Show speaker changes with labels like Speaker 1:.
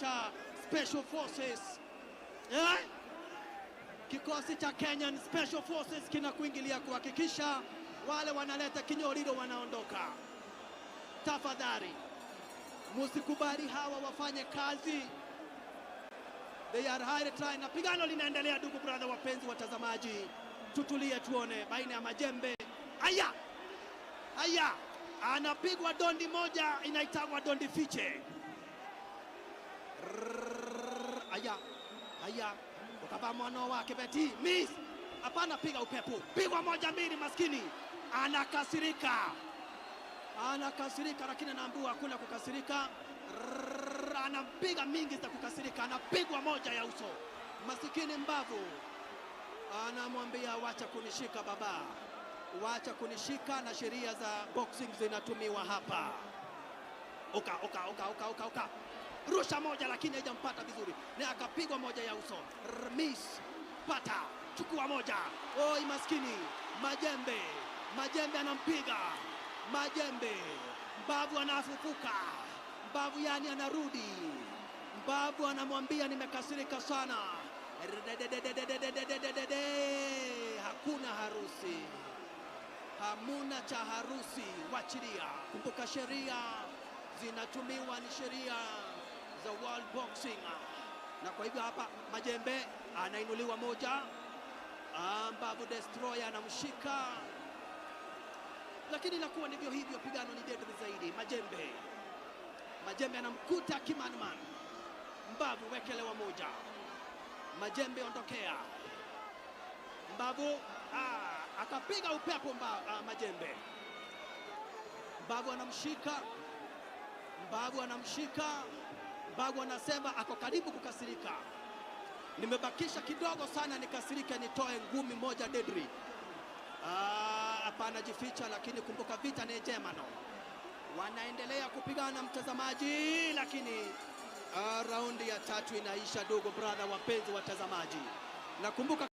Speaker 1: cha Special Forces. Kikosi cha Kenyan Special Forces kinakuingilia kuhakikisha wale wanaleta kinyoriro wanaondoka. Tafadhali musikubali hawa wafanye kazi. They are high trying. Na pigano linaendelea, ndugu brother, wapenzi watazamaji. Tutulie tuone baina ya majembe. Haya, anapigwa dondi moja, inaitagwa dondi fiche. Haya, ukavaa mwana wake Beti. Miss, hapana, piga upepo. Pigwa moja mbili, maskini. Anakasirika, lakini anaambiwa hakuna kukasirika. Anapiga mingi za kukasirika, anapigwa moja ya uso. Masikini mbavu anamwambia wacha kunishika baba, wacha kunishika, na sheria za boxing zinatumiwa hapa. Oka. Rusha moja lakini haijampata vizuri, na akapigwa moja ya uso. Miss, pata, chukua moja. Oi maskini, Majembe anampiga. Mbavu anafufuka. Mbavu yani anarudi. Mbavu anamwambia nimekasirika sana. Hakuna harusi. Hamuna cha harusi, wachilia. Kumbuka sheria zinatumiwa, ni sheria za World Boxing. Na kwa hivyo hapa Majembe anainuliwa moja. Mbavu Destroyer anamshika. Lakini inakuwa ndivyo hivyo, pigano ni deadly zaidi. Majembe anamkuta kimanman. Mbavu wekelewa moja. Majembe ondokea. Mbavu akapiga upepo Majembe. Mbavu anamshika. Mbavu anasema ako karibu kukasirika. Nimebakisha kidogo sana nikasirike, nitoe ngumi moja deadly. Hapana jificha, lakini kumbuka vita ni jemano. Wanaendelea kupigana mtazamaji, lakini raundi ya 3 inaisha, ndugu brother, wapenzi watazamaji. Na kumbuka